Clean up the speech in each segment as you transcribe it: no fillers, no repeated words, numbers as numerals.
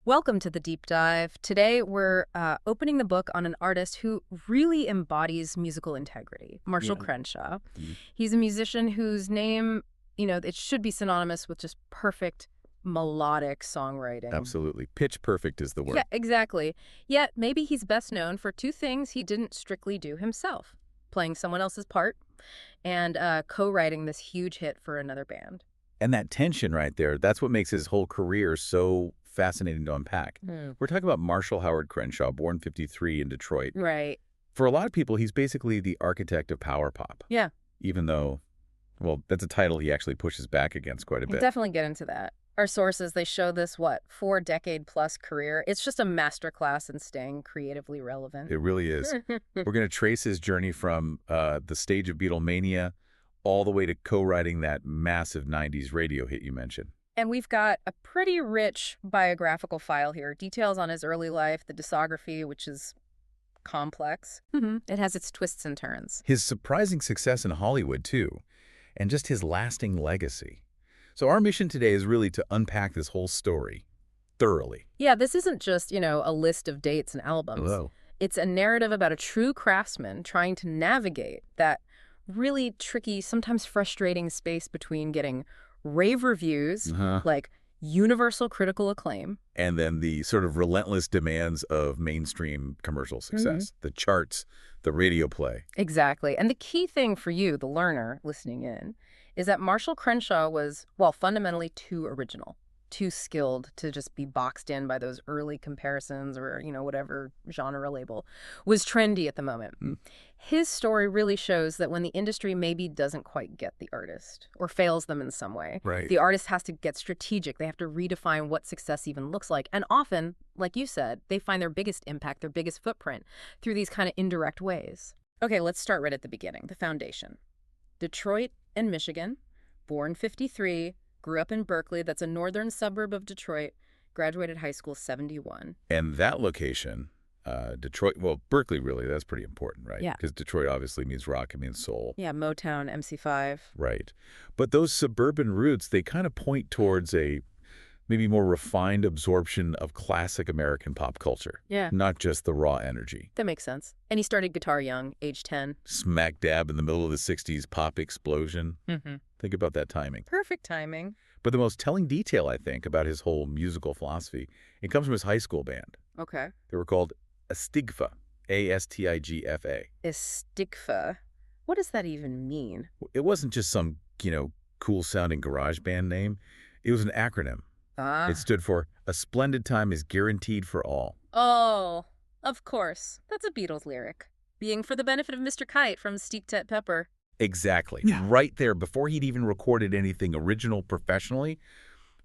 Welcome to the deep dive. Today we're opening the book on an artist who really embodies musical integrity, Marshall Yeah. Crenshaw. Mhm. He's a musician whose name, it should be synonymous with just perfect melodic songwriting. Absolutely. Pitch perfect is the Yeah, word. exactly. Yet maybe he's best known for two things he didn't strictly do himself: playing someone else's part and co-writing this huge hit for another band. And that tension right there, that's what makes his whole career so fascinating to unpack. We're talking about Marshall Howard Crenshaw, born 53 in Detroit. Right. For a lot of people, he's basically the architect of power pop, Yeah, even though, well, that's a title he actually pushes back against quite a we'll bit. definitely get into that. Our sources, they show this, 4-decade-plus career. It's just a masterclass in staying creatively relevant. It really is. We're going to trace his journey from the stage of Beatlemania all the way to co-writing that massive 90s radio hit you mentioned. And we've got a pretty rich biographical file here. Details on his early life, the discography, which is complex. It has its twists and turns. His surprising success in Hollywood, too, and just his lasting legacy. So our mission today is really to unpack this whole story thoroughly. Yeah, this isn't just, a list of dates and albums. Hello. It's a narrative about a true craftsman trying to navigate that really tricky, sometimes frustrating space between getting rave reviews, like universal critical acclaim. And then the sort of relentless demands of mainstream commercial success, the charts, the radio play. Exactly. And the key thing for you, the learner listening in, is that Marshall Crenshaw was, well, fundamentally too original, too skilled to just be boxed in by those early comparisons or, whatever genre label was trendy at the moment. His story really shows that when the industry maybe doesn't quite get the artist or fails them in some way, Right. the artist has to get strategic. They have to redefine what success even looks like. And often, like you said, they find their biggest impact, their biggest footprint through these kind of indirect ways. Okay, let's start right at the beginning, the foundation. Detroit and Michigan, born 53, grew up in Berkeley, that's a northern suburb of Detroit, graduated high school 71. And that location, Detroit, well, Berkeley really, that's pretty important, right? Yeah. Because Detroit obviously means rock, it means soul. Yeah, Motown, MC5. Right. But those suburban roots, they kind of point towards a maybe more refined absorption of classic American pop culture. Yeah. Not just the raw energy. That makes sense. And he started guitar young, age 10. Smack dab in the middle of the 60s pop explosion. Think about that timing. Perfect timing. But the most telling detail, I think, about his whole musical philosophy, it comes from his high school band. Okay. They were called Astigfa, A-S-T-I-G-F-A. Istigfa. What does that even mean? It wasn't just some, cool-sounding garage band name. It was an acronym. Ah. It stood for A Splendid Time is Guaranteed for All. Oh, of course. That's a Beatles lyric. Being for the benefit of Mr. Kite from Steeped at Pepper. Exactly. Right there, before he'd even recorded anything original professionally,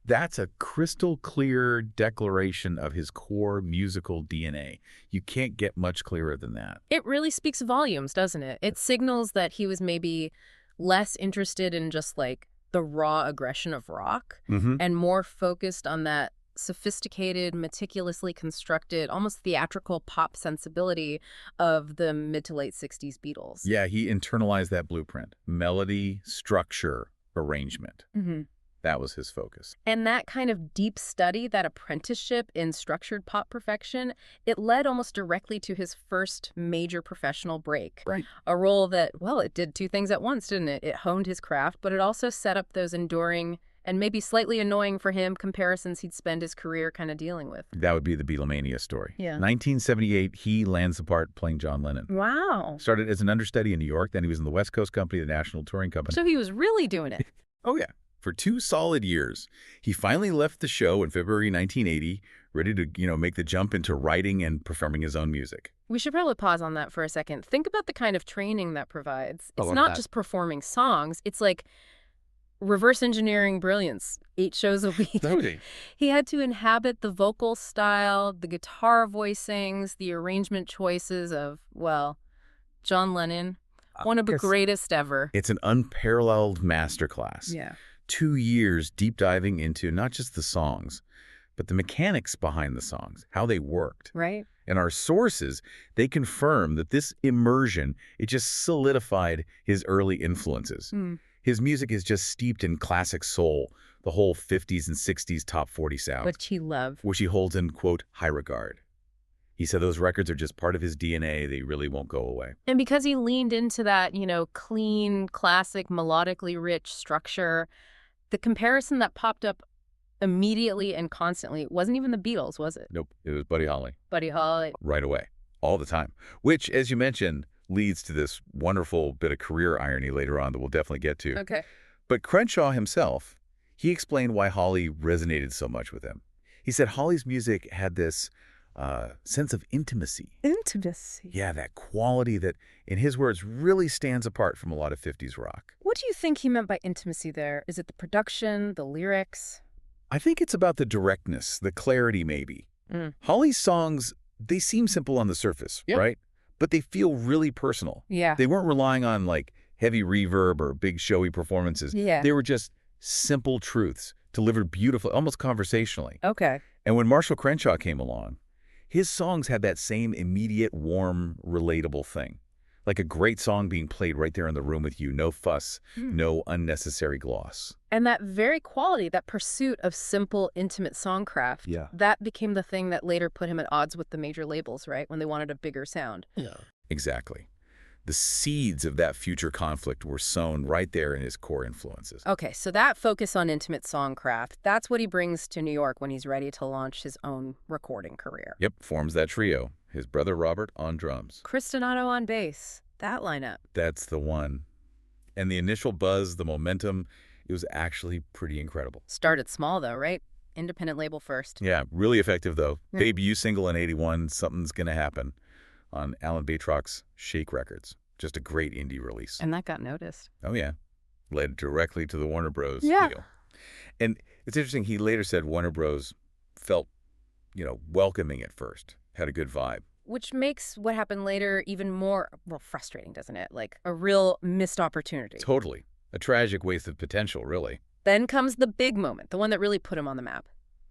that's a crystal clear declaration of his core musical DNA. You can't get much clearer than that. It really speaks volumes, doesn't it? It signals that he was maybe less interested in just like the raw aggression of rock and more focused on that sophisticated, meticulously constructed, almost theatrical pop sensibility of the mid to late 60s Beatles. Yeah, he internalized that blueprint. Melody, structure, arrangement. That was his focus. And that kind of deep study, that apprenticeship in structured pop perfection, it led almost directly to his first major professional break. Right. A role that, well, it did two things at once, didn't it? It honed his craft, but it also set up those enduring and maybe slightly annoying for him comparisons he'd spend his career kind of dealing with. That would be the Beatlemania story. Yeah. 1978, he lands the part playing John Lennon. Wow. Started as an understudy in New York, then he was in the West Coast Company, the National Touring Company. So he was really doing it. Oh, yeah. For 2 solid years. He finally left the show in February 1980, ready to, make the jump into writing and performing his own music. We should probably pause on that for a second. Think about the kind of training that provides. I It's love not that. just performing songs. It's like reverse engineering brilliance, 8 shows a week. Totally. He had to inhabit the vocal style, the guitar voicings, the arrangement choices of, well, John Lennon, one of the greatest ever. It's an unparalleled masterclass. Yeah. 2 years deep diving into not just the songs, but the mechanics behind the songs, how they worked. Right? And our sources, they confirm that this immersion, it just solidified his early influences. His music is just steeped in classic soul, the whole 50s and 60s top 40 sound, Which he loved. which he holds in, quote, high regard. He said those records are just part of his DNA. They really won't go away. And because he leaned into that, clean, classic, melodically rich structure, the comparison that popped up immediately and constantly wasn't even the Beatles, was it? Nope, it was Buddy Holly. Buddy Holly. Right away, all the time. Which, as you mentioned, leads to this wonderful bit of career irony later on that we'll definitely get to. Okay. But Crenshaw himself, he explained why Holly resonated so much with him. He said Holly's music had this sense of intimacy. Intimacy. Yeah, that quality that, in his words, really stands apart from a lot of 50s rock. What do you think he meant by intimacy there? Is it the production, the lyrics? I think it's about the directness, the clarity maybe. Holly's songs, they seem simple on the surface, right? But they feel really personal. Yeah. They weren't relying on like heavy reverb or big showy performances. Yeah. They were just simple truths delivered beautifully, almost conversationally. Okay. And when Marshall Crenshaw came along, his songs had that same immediate, warm, relatable thing. Like a great song being played right there in the room with you. No fuss, no unnecessary gloss. And that very quality, that pursuit of simple, intimate songcraft, that became the thing that later put him at odds with the major labels, right? When they wanted a bigger sound. Yeah. Exactly. The seeds of that future conflict were sown right there in his core influences. Okay, so that focus on intimate songcraft, that's what he brings to New York when he's ready to launch his own recording career. Yep, forms that trio. His brother Robert on drums. Chris Donato on bass. That lineup. That's the one. And the initial buzz, the momentum, it was actually pretty incredible. Started small, though, right? Independent label first. Yeah, really effective, though. Debut single in '81, Something's Gonna Happen, on Alan Batrock's Shake Records. Just a great indie release. And that got noticed. Oh, yeah. Led directly to the Warner Bros. Yeah. deal. And it's interesting, he later said Warner Bros. Felt, welcoming at first, had a good vibe. Which makes what happened later even more, frustrating, doesn't it? Like a real missed opportunity. Totally. A tragic waste of potential, really. Then comes the big moment, the one that really put him on the map.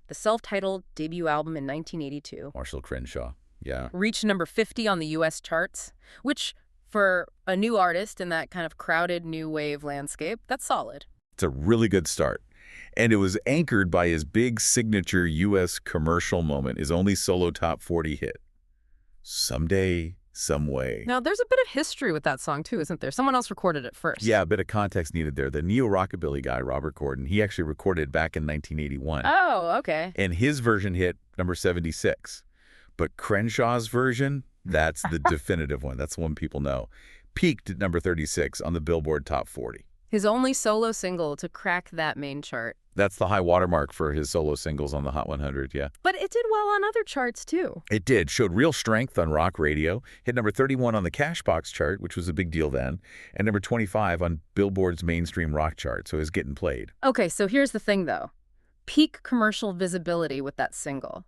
The self-titled debut album in 1982. Marshall Crenshaw. Yeah. Reached number 50 on the U.S. charts, which, for a new artist in that kind of crowded new wave landscape, that's solid. It's a really good start. And it was anchored by his big signature U.S. commercial moment, his only solo top 40 hit. Someday, Someway. Now, there's a bit of history with that song, too, isn't there? Someone else recorded it first. Yeah, a bit of context needed there. The neo-rockabilly guy, Robert Gordon, he actually recorded back in 1981. Oh, okay. And his version hit number 76. But Crenshaw's version, that's the definitive one. That's the one people know. Peaked at number 36 on the Billboard Top 40. His only solo single to crack that main chart. That's the high watermark for his solo singles on the Hot 100, yeah. But it did well on other charts, too. It did. Showed real strength on rock radio. Hit number 31 on the Cashbox chart, which was a big deal then. And number 25 on Billboard's mainstream rock chart, so it was getting played. Okay, so here's the thing, though. Peak commercial visibility with that single.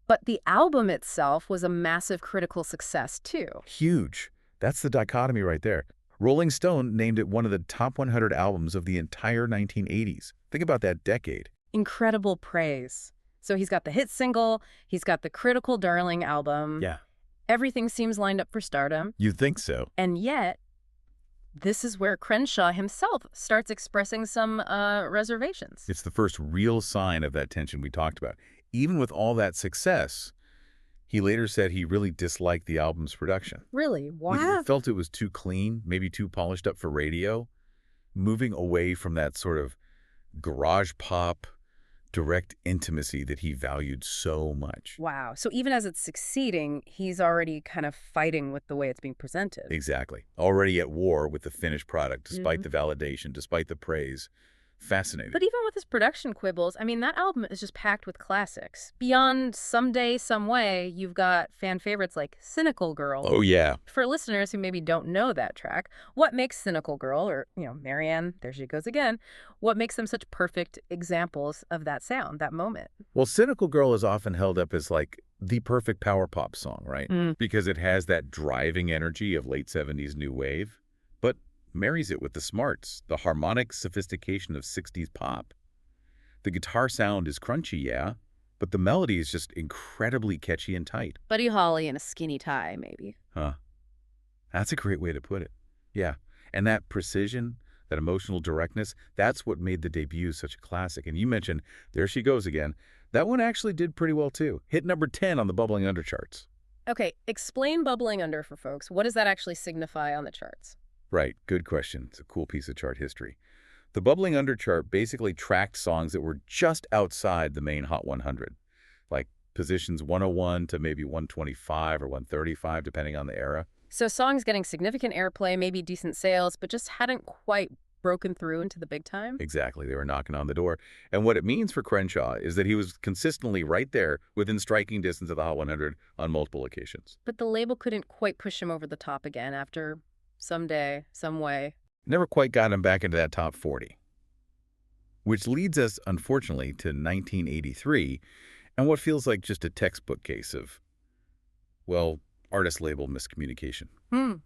But the album itself was a massive critical success, too. Huge. That's the dichotomy right there. Rolling Stone named it one of the top 100 albums of the entire 1980s. Think about that decade. Incredible praise. So he's got the hit single, he's got the critical darling album. Yeah. Everything seems lined up for stardom. You'd think so. And yet, this is where Crenshaw himself starts expressing some reservations. It's the first real sign of that tension we talked about. Even with all that success, he later said he really disliked the album's production. Really? Why? He felt it was too clean, maybe too polished up for radio, moving away from that sort of garage pop, direct intimacy that he valued so much. Wow. So even as it's succeeding, he's already kind of fighting with the way it's being presented. Exactly. Already at war with the finished product, despite the validation, despite the praise. Fascinating. But even with his production quibbles, I mean, that album is just packed with classics. Beyond Someday, Someway, you've got fan favorites like Cynical Girl. Oh, yeah. For listeners who maybe don't know that track, what makes Cynical Girl, or, Marianne, there she goes again, what makes them such perfect examples of that sound, that moment? Well, Cynical Girl is often held up as like the perfect power pop song, right? Because it has that driving energy of late 70s new wave, but marries it with the smarts, the harmonic sophistication of 60s pop. The guitar sound is crunchy, yeah, but the melody is just incredibly catchy and tight. Buddy Holly in a skinny tie, maybe. Huh. That's a great way to put it. Yeah. And that precision, that emotional directness, that's what made the debut such a classic. And you mentioned There She Goes Again. That one actually did pretty well, too. Hit number 10 on the Bubbling Under charts. Okay, explain bubbling under for folks. What does that actually signify on the charts? Right, good question. It's a cool piece of chart history. The Bubbling Under chart basically tracked songs that were just outside the main Hot 100, like positions 101 to maybe 125 or 135, depending on the era. So songs getting significant airplay, maybe decent sales, but just hadn't quite broken through into the big time? Exactly, they were knocking on the door. And what it means for Crenshaw is that he was consistently right there within striking distance of the Hot 100 on multiple occasions. But the label couldn't quite push him over the top again after Someday, Someway. Never quite got him back into that top 40. Which leads us, unfortunately, to 1983, and what feels like just a textbook case of, well, artist-label miscommunication,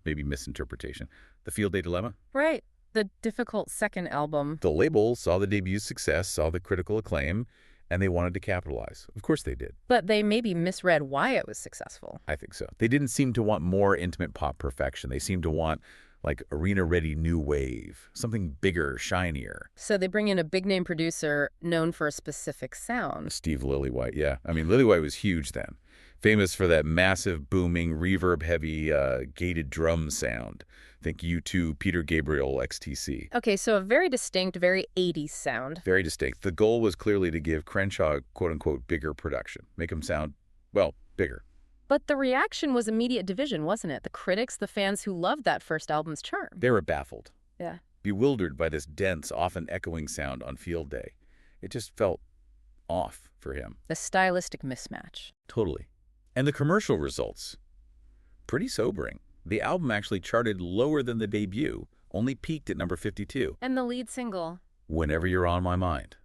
maybe misinterpretation. The Field Day Dilemma? Right. The difficult second album. The label saw the debut's success, saw the critical acclaim, and they wanted to capitalize. Of course they did. But they maybe misread why it was successful. I think so. They didn't seem to want more intimate pop perfection. They seemed to want, like, arena-ready new wave, something bigger, shinier. So they bring in a big-name producer known for a specific sound. Steve Lillywhite, yeah. I mean, Lillywhite was huge then. Famous for that massive, booming, reverb-heavy, gated drum sound. Think U2, Peter Gabriel, XTC. Okay, so a very distinct, very 80s sound. Very distinct. The goal was clearly to give Crenshaw, quote-unquote, bigger production. Make him sound, well, bigger. But the reaction was immediate division, wasn't it? The critics, the fans who loved that first album's charm. They were baffled. Yeah. Bewildered by this dense, often echoing sound on Field Day. It just felt off for him. A stylistic mismatch. Totally. And the commercial results? Pretty sobering. The album actually charted lower than the debut, only peaked at number 52. And the lead single? Whenever You're on My Mind.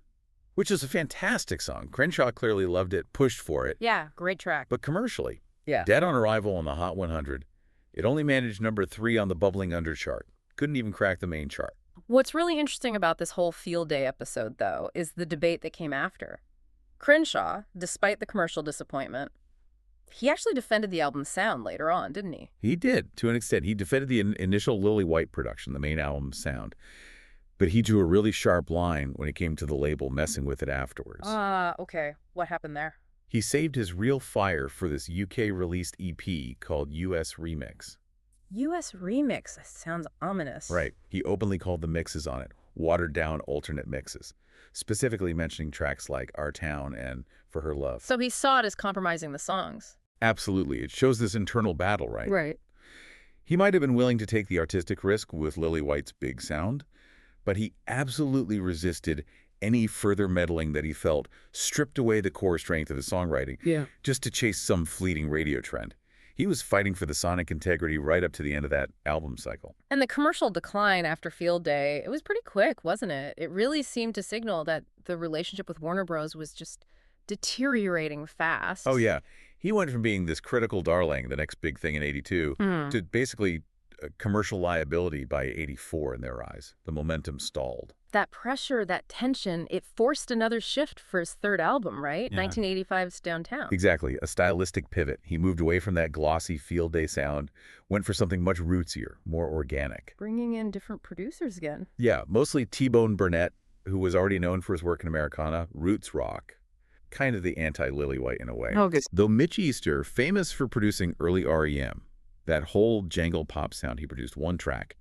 Which is a fantastic song. Crenshaw clearly loved it, pushed for it. Yeah, great track. But commercially, yeah, dead on arrival on the Hot 100, it only managed number 3 on the Bubbling Under chart. Couldn't even crack the main chart. What's really interesting about this whole Field Day episode, though, is the debate that came after. Crenshaw, despite the commercial disappointment, he actually defended the album's sound later on, didn't he? He did, to an extent. He defended the initial Lillywhite production, the main album's sound. But he drew a really sharp line when it came to the label messing with it afterwards. Okay. What happened there? He saved his real fire for this UK-released EP called US Remix. US Remix? That sounds ominous. Right. He openly called the mixes on it watered-down alternate mixes, specifically mentioning tracks like Our Town and For Her Love. So he saw it as compromising the songs. Absolutely. It shows this internal battle, right? Right. He might have been willing to take the artistic risk with Lillywhite's big sound, but he absolutely resisted any further meddling that he felt stripped away the core strength of his songwriting just to chase some fleeting radio trend. He was fighting for the sonic integrity right up to the end of that album cycle. And the commercial decline after Field Day, it was pretty quick, wasn't it? It really seemed to signal that the relationship with Warner Bros. Was just deteriorating fast. Oh, yeah. He went from being this critical darling, the next big thing in '82, to basically commercial liability by '84 in their eyes. The momentum stalled. That pressure, that tension, it forced another shift for his third album, right? Yeah. 1985's Downtown. Exactly. A stylistic pivot. He moved away from that glossy Field Day sound, went for something much rootsier, more organic. Bringing in different producers again. Yeah, mostly T-Bone Burnett, who was already known for his work in Americana, roots rock. Kind of the anti-Lillywhite in a way. Okay. Though Mitch Easter, famous for producing early REM, that whole jangle pop sound he produced, one track,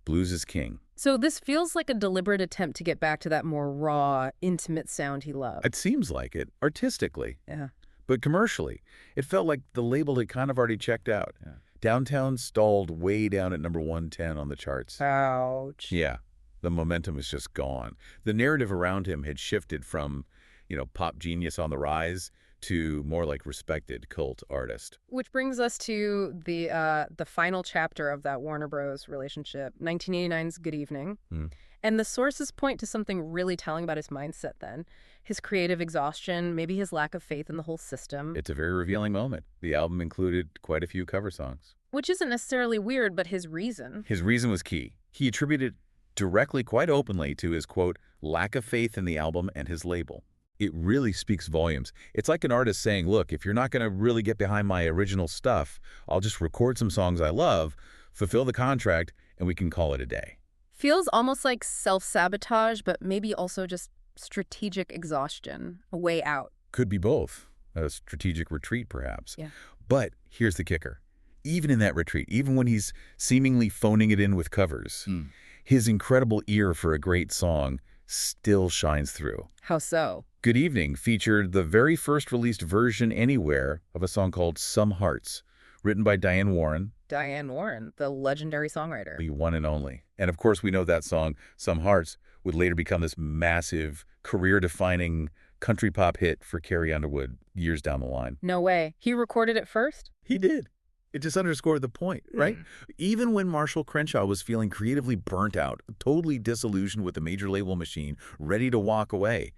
Blues is King. So this feels like a deliberate attempt to get back to that more raw, intimate sound he loved. It seems like it, artistically. Yeah. But commercially, it felt like the label had kind of already checked out. Yeah. Downtown stalled way down at number 110 on the charts. Ouch. Yeah, the momentum was just gone. The narrative around him had shifted from, pop genius on the rise to more like respected cult artist. Which brings us to the final chapter of that Warner Bros. Relationship, 1989's Good Evening. And the sources point to something really telling about his mindset then. His creative exhaustion, maybe his lack of faith in the whole system. It's a very revealing moment. The album included quite a few cover songs. Which isn't necessarily weird, but his reason. His reason was key. He attributed directly, quite openly, to his, quote, lack of faith in the album and his label. It really speaks volumes. It's like an artist saying, look, if you're not going to really get behind my original stuff, I'll just record some songs I love, fulfill the contract, and we can call it a day. Feels almost like self-sabotage, but maybe also just strategic exhaustion, a way out. Could be both. A strategic retreat, perhaps. Yeah. But here's the kicker. Even in that retreat, even when he's seemingly phoning it in with covers, his incredible ear for a great song still shines through. How so? Good Evening featured the very first released version anywhere of a song called Some Hearts, written by Diane Warren. Diane Warren, the legendary songwriter. The one and only. And of course, we know that song, Some Hearts, would later become this massive, career-defining country pop hit for Carrie Underwood years down the line. No way. He recorded it first? He did. It just underscored the point, right? Even when Marshall Crenshaw was feeling creatively burnt out, totally disillusioned with the major label machine, ready to walk away,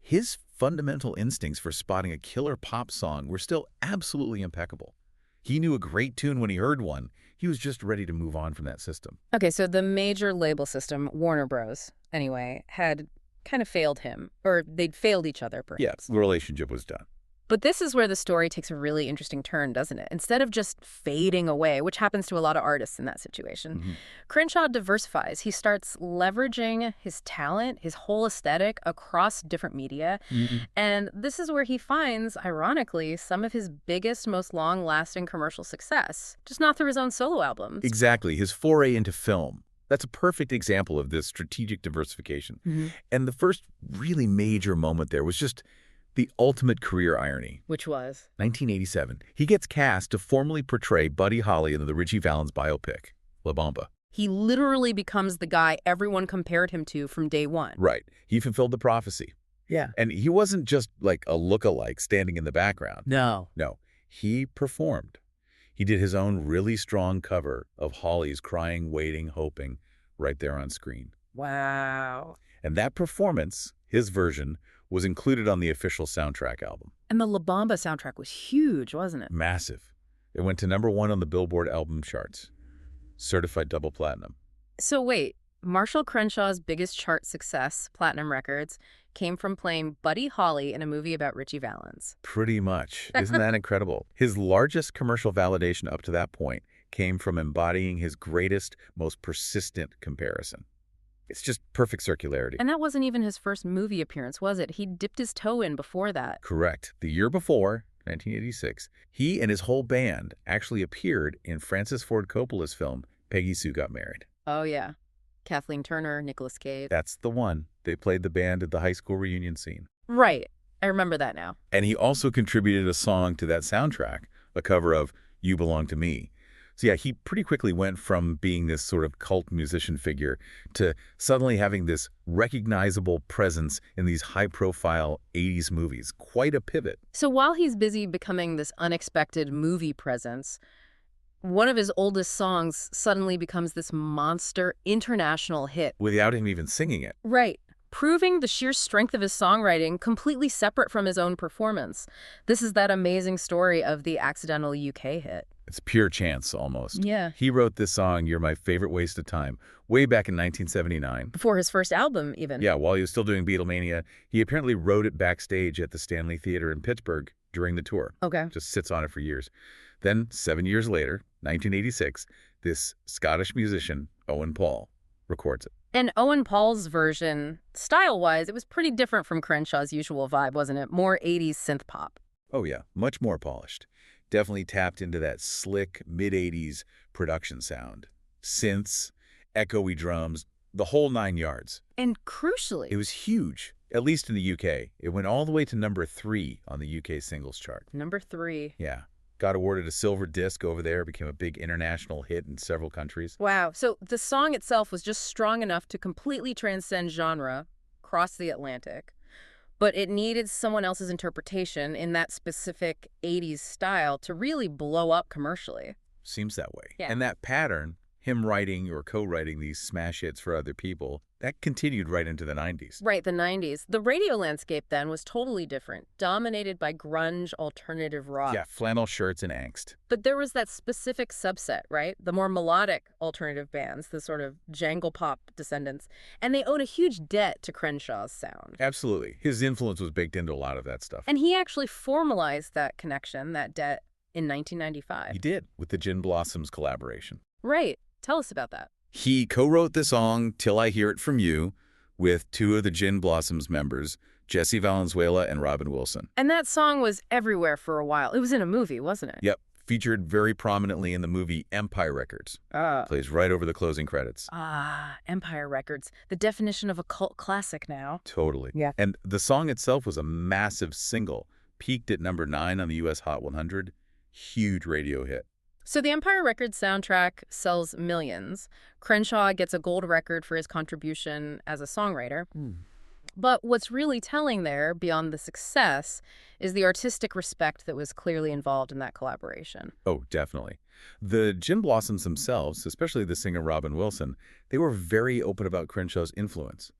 his fundamental instincts for spotting a killer pop song were still absolutely impeccable. He knew a great tune when he heard one. He was just ready to move on from that system. Okay, so the major label system, Warner Bros., anyway, had kind of failed him. Or they'd failed each other, perhaps. Yeah, the relationship was done. But this is where the story takes a really interesting turn, doesn't it? Instead of just fading away, which happens to a lot of artists in that situation, Crenshaw diversifies. He starts leveraging his talent, his whole aesthetic across different media. And this is where he finds, ironically, some of his biggest, most long-lasting commercial success, just not through his own solo albums. Exactly. His foray into film. That's a perfect example of this strategic diversification. And the first really major moment there was just the ultimate career irony. Which was? 1987. He gets cast to formally portray Buddy Holly in the Ritchie Valens biopic, La Bamba. He literally becomes the guy everyone compared him to from day one. Right. He fulfilled the prophecy. Yeah. And he wasn't just like a look-alike standing in the background. No. No. He performed. He did his own really strong cover of Holly's Crying, Waiting, Hoping right there on screen. Wow. And that performance, his version, was included on the official soundtrack album. And the La Bamba soundtrack was huge, wasn't it? Massive. It went to #1 on the Billboard album charts. Certified double platinum. So wait, Marshall Crenshaw's biggest chart success, platinum records, came from playing Buddy Holly in a movie about Ritchie Valens. Pretty much. Isn't that incredible? His largest commercial validation up to that point came from embodying his greatest, most persistent comparison. It's just perfect circularity. And that wasn't even his first movie appearance, was it? He dipped his toe in before that. Correct. The year before, 1986, he and his whole band actually appeared in Francis Ford Coppola's film, Peggy Sue Got Married. Oh, yeah. Kathleen Turner, Nicolas Cage. That's the one. They played the band at the high school reunion scene. Right. I remember that now. And he also contributed a song to that soundtrack, a cover of You Belong to Me. So yeah, he pretty quickly went from being this sort of cult musician figure to suddenly having this recognizable presence in these high-profile 80s movies. Quite a pivot. So while he's busy becoming this unexpected movie presence, one of his oldest songs suddenly becomes this monster international hit. Without him even singing it. Right. Proving the sheer strength of his songwriting completely separate from his own performance. This is that amazing story of the accidental UK hit. It's pure chance, almost. Yeah. He wrote this song, You're My Favorite Waste of Time, way back in 1979. Before his first album, even. Yeah, while he was still doing Beatlemania, he apparently wrote it backstage at the Stanley Theater in Pittsburgh during the tour. Okay. Just sits on it for years. Then, 7 years later, 1986, this Scottish musician, Owen Paul, records it. And Owen Paul's version, style-wise, it was pretty different from Crenshaw's usual vibe, wasn't it? More 80s synth pop. Oh yeah, much more polished. Definitely tapped into that slick mid-80s production sound. Synths, echoey drums, the whole 9 yards. And crucially, It was huge, at least in the UK. It went all the way to #3 on the UK singles chart. #3. Yeah. Got awarded a silver disc over there, became a big international hit in several countries. Wow. So the song itself was just strong enough to completely transcend genre, cross the Atlantic. But it needed someone else's interpretation in that specific 80s style to really blow up commercially. Seems that way. Yeah. And that pattern, him writing or co-writing these smash hits for other people, that continued right into the 90s. Right, the 90s. The radio landscape then was totally different, dominated by grunge alternative rock. Yeah, flannel shirts and angst. But there was that specific subset, right? The more melodic alternative bands, the sort of jangle pop descendants. And they owed a huge debt to Crenshaw's sound. Absolutely. His influence was baked into a lot of that stuff. And he actually formalized that connection, that debt, in 1995. He did, with the Gin Blossoms collaboration. Right. Tell us about that. He co-wrote the song Till I Hear It From You with two of the Gin Blossoms members, Jesse Valenzuela and Robin Wilson. And that song was everywhere for a while. It was in a movie, wasn't it? Yep, featured very prominently in the movie Empire Records. Plays right over the closing credits. Empire Records. The definition of a cult classic now. Totally. Yeah. And the song itself was a massive single. Peaked at number 9 on the U.S. Hot 100. Huge radio hit. So the Empire Records soundtrack sells millions. Crenshaw gets a gold record for his contribution as a songwriter. But what's really telling there, beyond the success, is the artistic respect that was clearly involved in that collaboration. Oh, definitely. The Gin Blossoms themselves, especially the singer Robin Wilson, they were very open about Crenshaw's influence.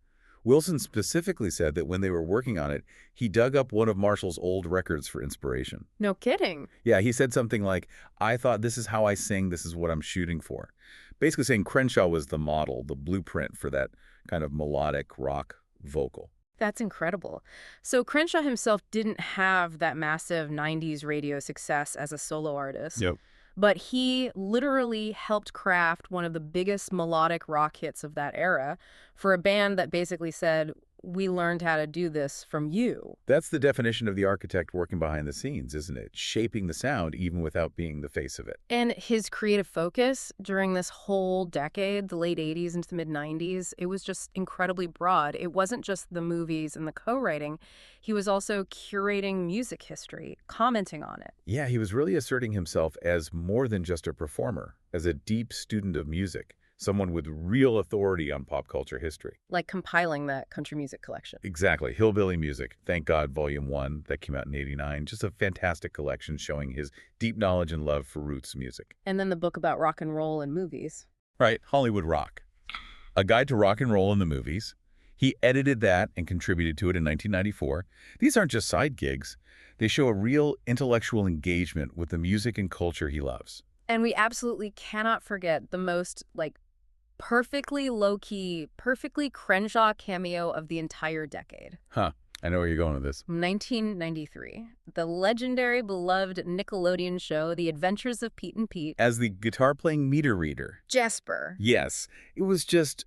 Wilson specifically said that when they were working on it, he dug up one of Marshall's old records for inspiration. No kidding. Yeah, he said something like, I thought this is how I sing, this is what I'm shooting for. Basically saying Crenshaw was the model, the blueprint for that kind of melodic rock vocal. That's incredible. So Crenshaw himself didn't have that massive 90s radio success as a solo artist. Yep. But he literally helped craft one of the biggest melodic rock hits of that era for a band that basically said, we learned how to do this from you. That's the definition of the architect working behind the scenes, isn't it? Shaping the sound even without being the face of it. And his creative focus during this whole decade, the late 80s into the mid 90s, it was just incredibly broad. It wasn't just the movies and the co-writing. He was also curating music history, commenting on it. Yeah, he was really asserting himself as more than just a performer, as a deep student of music. Someone with real authority on pop culture history. Like compiling that country music collection. Exactly. Hillbilly Music, Thank God, Volume 1, that came out in '89. Just a fantastic collection showing his deep knowledge and love for roots music. And then the book about rock and roll and movies. Right, Hollywood Rock. A Guide to Rock and Roll in the Movies. He edited that and contributed to it in 1994. These aren't just side gigs. They show a real intellectual engagement with the music and culture he loves. And we absolutely cannot forget the most, perfectly low-key, perfectly Crenshaw cameo of the entire decade. Huh. I know where you're going with this. 1993. The legendary, beloved Nickelodeon show, The Adventures of Pete and Pete. As the guitar-playing meter reader. Jasper. Yes. It was just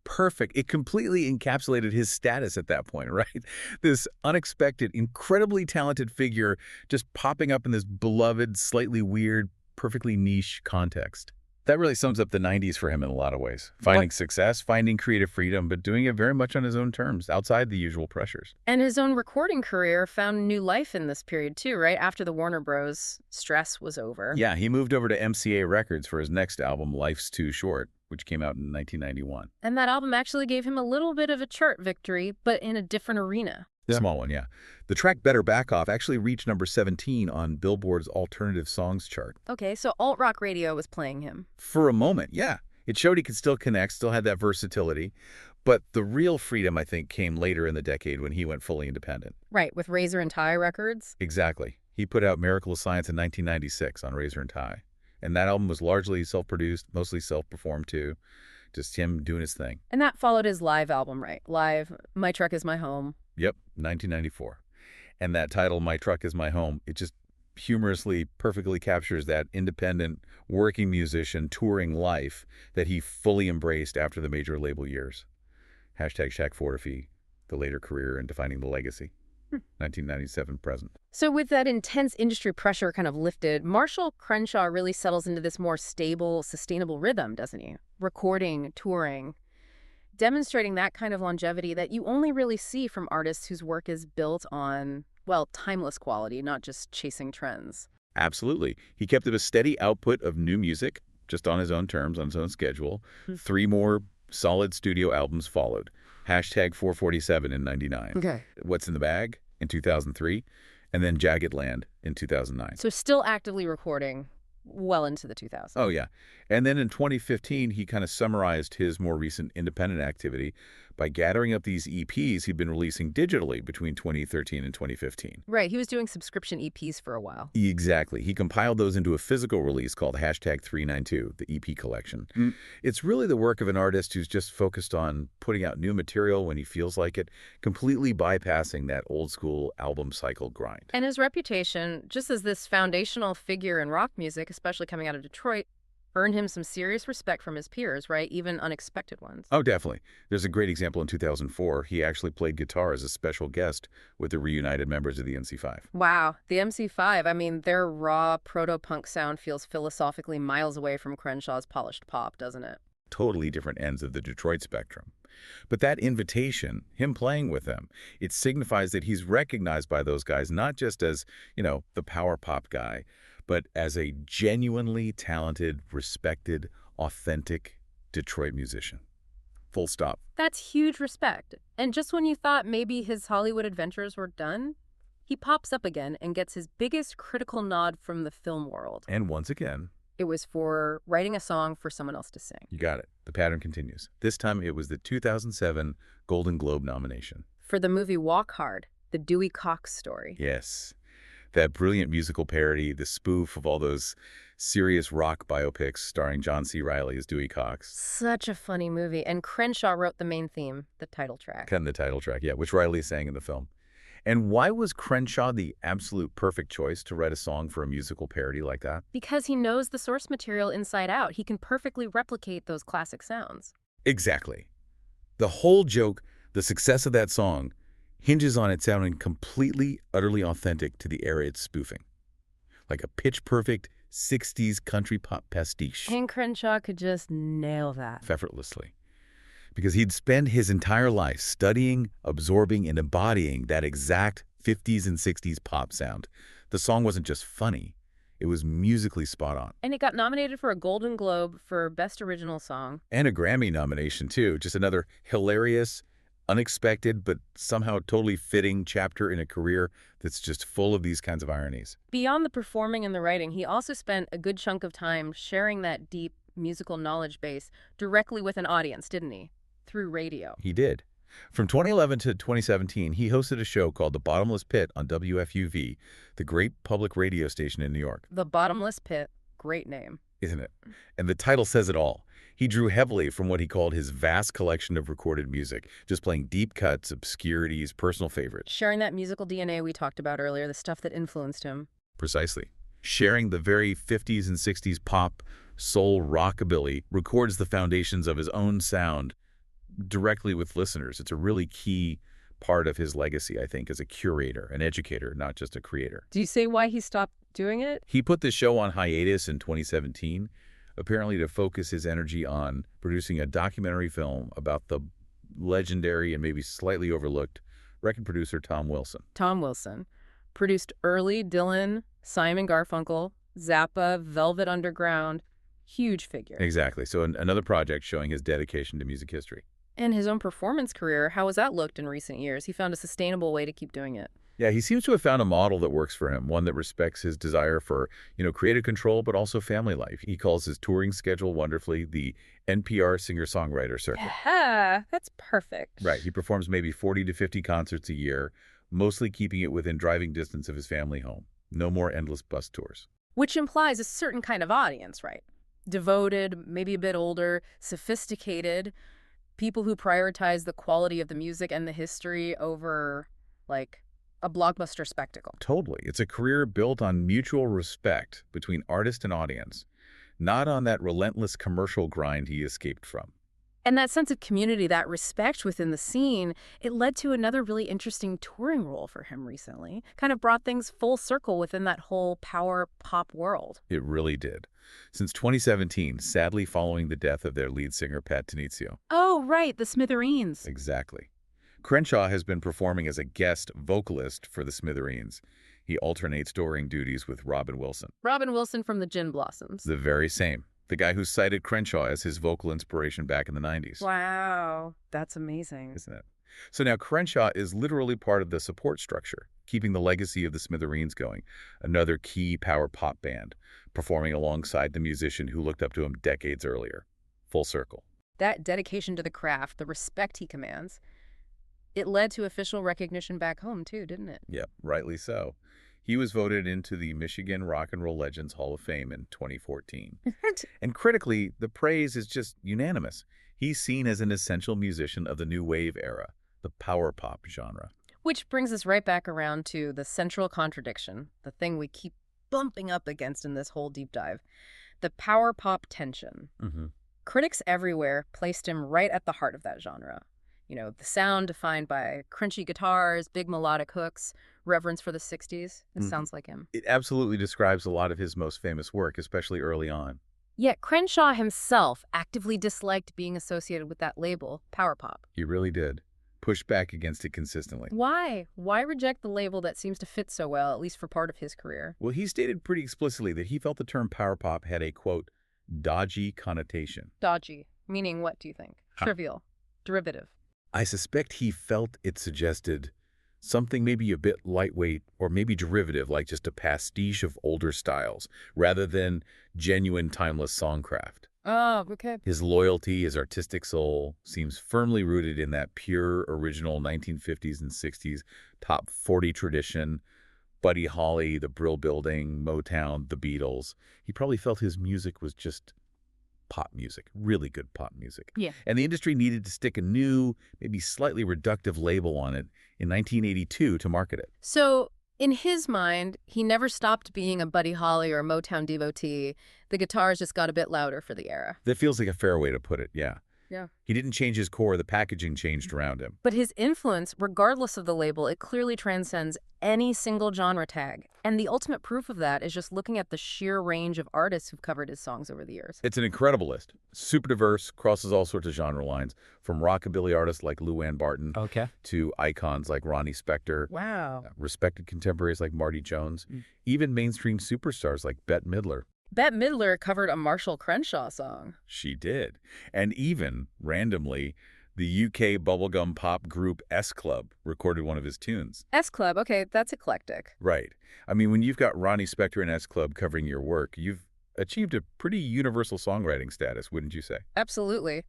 perfect. It completely encapsulated his status at that point, right? This unexpected, incredibly talented figure just popping up in this beloved, slightly weird, perfectly niche context. That really sums up the 90s for him in a lot of ways. Finding success, finding creative freedom, but doing it very much on his own terms, outside the usual pressures. And his own recording career found new life in this period too, right? After the Warner Bros. Stress was over. Yeah, he moved over to MCA Records for his next album, Life's Too Short, which came out in 1991. And that album actually gave him a little bit of a chart victory, but in a different arena. Yeah. Small one, yeah. The track Better Back Off actually reached number 17 on Billboard's Alternative Songs chart. Okay, so alt-rock radio was playing him. For a moment, yeah. It showed he could still connect, still had that versatility. But the real freedom, I think, came later in the decade when he went fully independent. Right, with Razor and Tie Records? Exactly. He put out Miracle of Science in 1996 on Razor and Tie. And that album was largely self-produced, mostly self-performed too. Just him doing his thing. And that followed his live album, right? Live, My Truck Is My Home. Yep, 1994. And that title, My Truck Is My Home, it just humorously, perfectly captures that independent, working musician, touring life that he fully embraced after the major label years. Hashtag Shaq Fortify, the later career and defining the legacy. 1997 present. So with that intense industry pressure kind of lifted, Marshall Crenshaw really settles into this more stable, sustainable rhythm, doesn't he? Recording, touring, demonstrating that kind of longevity that you only really see from artists whose work is built on, well, timeless quality, not just chasing trends. Absolutely. He kept up a steady output of new music, just on his own terms, on his own schedule. 3 more solid studio albums followed. Hashtag 447 in 99. Okay. What's in the Bag in 2003. And then Jagged Land in 2009. So still actively recording well into the 2000s. Oh, yeah. And then in 2015, he kind of summarized his more recent independent activity by gathering up these EPs he'd been releasing digitally between 2013 and 2015. Right. He was doing subscription EPs for a while. Exactly. He compiled those into a physical release called Hashtag 392, the EP collection. It's really the work of an artist who's just focused on putting out new material when he feels like it, completely bypassing that old school album cycle grind. And his reputation, just as this foundational figure in rock music, especially coming out of Detroit, earned him some serious respect from his peers, right? Even unexpected ones. Oh, definitely. There's a great example in 2004. He actually played guitar as a special guest with the reunited members of the NC5. Wow, the MC5, I mean, their raw proto-punk sound feels philosophically miles away from Crenshaw's polished pop, doesn't it? Totally different ends of the Detroit spectrum. But that invitation, him playing with them, it signifies that he's recognized by those guys not just as, the power pop guy, but as a genuinely talented, respected, authentic Detroit musician. Full stop. That's huge respect. And just when you thought maybe his Hollywood adventures were done, he pops up again and gets his biggest critical nod from the film world. And once again, It was for writing a song for someone else to sing. you got it. The pattern continues. This time it was the 2007 Golden Globe nomination. For the movie Walk Hard, the Dewey Cox story. Yes. That brilliant musical parody, the spoof of all those serious rock biopics starring John C. Reilly as Dewey Cox. Such a funny movie. And Crenshaw wrote the main theme, the title track. Kind of the title track, yeah, which Reilly sang in the film. And why was Crenshaw the absolute perfect choice to write a song for a musical parody like that? Because he knows the source material inside out. He can perfectly replicate those classic sounds. Exactly. The whole joke, the success of that song, hinges on it sounding completely, utterly authentic to the era it's spoofing. Like a pitch-perfect 60s country pop pastiche. And Crenshaw could just nail that. Effortlessly. Because he'd spend his entire life studying, absorbing, and embodying that exact 50s and 60s pop sound. The song wasn't just funny. It was musically spot on. And it got nominated for a Golden Globe for Best Original Song. And a Grammy nomination, too. Just another hilarious, unexpected, but somehow totally fitting chapter in a career that's just full of these kinds of ironies. Beyond the performing and the writing, he also spent a good chunk of time sharing that deep musical knowledge base directly with an audience, didn't he? Through radio. He did. From 2011 to 2017, he hosted a show called The Bottomless Pit on WFUV, the great public radio station in New York. The Bottomless Pit. Great name. Isn't it? And the title says it all. He drew heavily from what he called his vast collection of recorded music, just playing deep cuts, obscurities, personal favorites. Sharing that musical DNA we talked about earlier, the stuff that influenced him. Precisely. Sharing the very 50s and 60s pop, soul, rockabilly, records the foundations of his own sound directly with listeners. It's a really key part of his legacy, I think, as a curator, an educator, not just a creator. Do you say why he stopped doing it? He put the show on hiatus in 2017, apparently to focus his energy on producing a documentary film about the legendary and maybe slightly overlooked record producer Tom Wilson. Tom Wilson produced early Dylan, Simon Garfunkel, Zappa, Velvet Underground. Huge figure. Exactly. So another project showing his dedication to music history. And his own performance career, how has that looked in recent years? He found a sustainable way to keep doing it. Yeah, he seems to have found a model that works for him, one that respects his desire for, creative control, but also family life. He calls his touring schedule wonderfully the NPR singer-songwriter circuit. Yeah, that's perfect. Right. He performs maybe 40 to 50 concerts a year, mostly keeping it within driving distance of his family home. No more endless bus tours. Which implies a certain kind of audience, right? Devoted, maybe a bit older, sophisticated, people who prioritize the quality of the music and the history over, like, a blockbuster spectacle. Totally. It's a career built on mutual respect between artist and audience, not on that relentless commercial grind he escaped from. And that sense of community, that respect within the scene, it led to another really interesting touring role for him recently. Kind of brought things full circle within that whole power pop world. It really did. Since 2017, sadly following the death of their lead singer, Pat Tenizio. Oh, right, the Smithereens. Exactly. Crenshaw has been performing as a guest vocalist for the Smithereens. He alternates touring duties with Robin Wilson. Robin Wilson from the Gin Blossoms. The very same. The guy who cited Crenshaw as his vocal inspiration back in the 90s. Wow, that's amazing. Isn't it? So now Crenshaw is literally part of the support structure, keeping the legacy of the Smithereens going, another key power pop band, performing alongside the musician who looked up to him decades earlier. Full circle. That dedication to the craft, the respect he commands, it led to official recognition back home too, didn't it? Yep, rightly so. He was voted into the Michigan Rock and Roll Legends Hall of Fame in 2014. And critically, the praise is just unanimous. He's seen as an essential musician of the new wave era, the power pop genre. Which brings us right back around to the central contradiction, the thing we keep bumping up against in this whole deep dive. the power pop tension. Mm-hmm. Critics everywhere placed him right at the heart of that genre. You know, the sound defined by crunchy guitars, big melodic hooks, reverence for the 60s. It sounds like him. It absolutely describes a lot of his most famous work, especially early on. Yet Crenshaw himself actively disliked being associated with that label, power pop. He really did. Push back against it consistently. Why? Why reject the label that seems to fit so well, at least for part of his career? Well, he stated pretty explicitly that he felt the term power pop had a, quote, dodgy connotation. Dodgy. Meaning what, do you think? Trivial. Derivative. I suspect he felt it suggested something maybe a bit lightweight or maybe derivative, like just a pastiche of older styles, rather than genuine timeless songcraft. Oh, okay. His loyalty, his artistic soul, seems firmly rooted in that pure, original 1950s and 60s top 40 tradition. Buddy Holly, the Brill Building, Motown, the Beatles. He probably felt his music was just pop music, really good pop music. Yeah. And the industry needed to stick a new, maybe slightly reductive label on it in 1982 to market it. So, in his mind, he never stopped being a Buddy Holly or a Motown devotee. The guitars just got a bit louder for the era. That feels like a fair way to put it, yeah. Yeah. He didn't change his core, the packaging changed around him. But his influence, regardless of the label, it clearly transcends any single genre tag. And the ultimate proof of that is just looking at the sheer range of artists who've covered his songs over the years. It's an incredible list. Super diverse, crosses all sorts of genre lines, from rockabilly artists like Luann Barton to icons like Ronnie Spector, Wow. respected contemporaries like Marty Jones, even mainstream superstars like Bette Midler. Bette Midler covered a Marshall Crenshaw song. She did. And even, randomly, the UK bubblegum pop group S Club recorded one of his tunes. S Club, okay, that's eclectic. Right. I mean, when you've got Ronnie Spector and S Club covering your work, you've achieved a pretty universal songwriting status, wouldn't you say? Absolutely.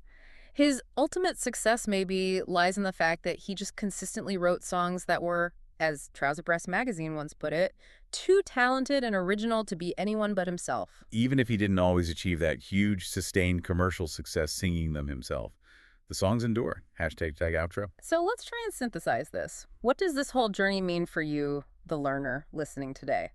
His ultimate success maybe lies in the fact that he just consistently wrote songs that were, as Trouser Press magazine once put it, too talented and original to be anyone but himself. Even if he didn't always achieve that huge, sustained commercial success singing them himself. The songs endure. Hashtag tag outro. So let's try and synthesize this. What does this whole journey mean for you, the learner, listening today?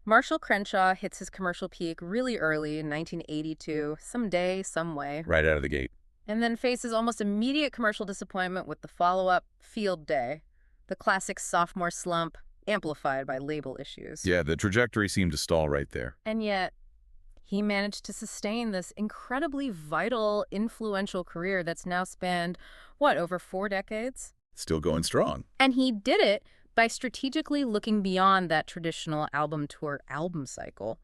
Marshall Crenshaw hits his commercial peak really early in 1982, Someday, Someway, Right out of the gate. and then faces almost immediate commercial disappointment with the follow-up, Field Day, the classic sophomore slump, amplified by label issues. Yeah, the trajectory seemed to stall right there. And yet, he managed to sustain this incredibly vital, influential career that's now spanned, over 4 decades? Still going strong. And he did it by strategically looking beyond that traditional album tour album cycle.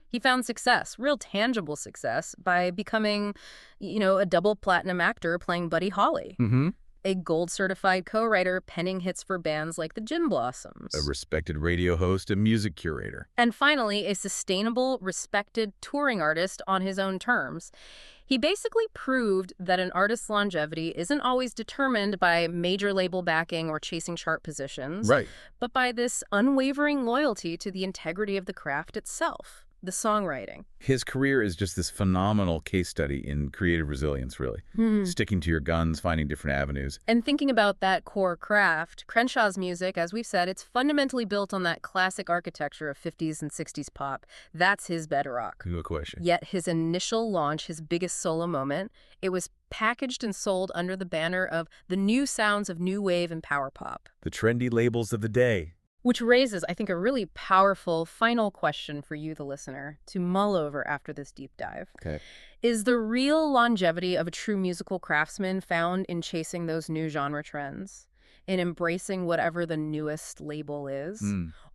He found success, real tangible success, by becoming, a double platinum actor playing Buddy Holly. Mm-hmm. A gold-certified co-writer penning hits for bands like the Gin Blossoms. A respected radio host and music curator. And finally, a sustainable, respected touring artist on his own terms. He basically proved that an artist's longevity isn't always determined by major label backing or chasing chart positions, Right. but by this unwavering loyalty to the integrity of the craft itself, the songwriting. His career is just this phenomenal case study in creative resilience, really. Sticking to your guns, finding different avenues. And thinking about that core craft, Crenshaw's music, as we've said, it's fundamentally built on that classic architecture of 50s and 60s pop. That's his bedrock. No question. Yet his initial launch, his biggest solo moment, it was packaged and sold under the banner of the new sounds of new wave and power pop. The trendy labels of the day. Which raises, I think, a really powerful final question for you, the listener, to mull over after this deep dive. Okay. Is the real longevity of a true musical craftsman found in chasing those new genre trends, in embracing whatever the newest label is?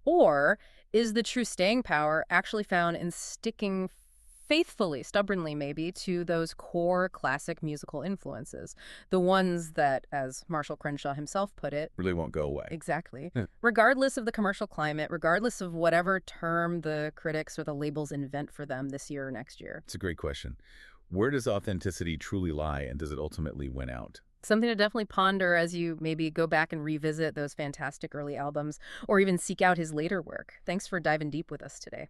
Or is the true staying power actually found in sticking faithfully, stubbornly maybe, to those core classic musical influences, the ones that, as Marshall Crenshaw himself put it, Really won't go away. exactly, Yeah. regardless of the commercial climate, regardless of whatever term the critics or the labels invent for them this year or next year. It's a great question. Where does authenticity truly lie, and does it ultimately win out? Something to definitely ponder as you maybe go back and revisit those fantastic early albums or even seek out his later work. Thanks for diving deep with us today.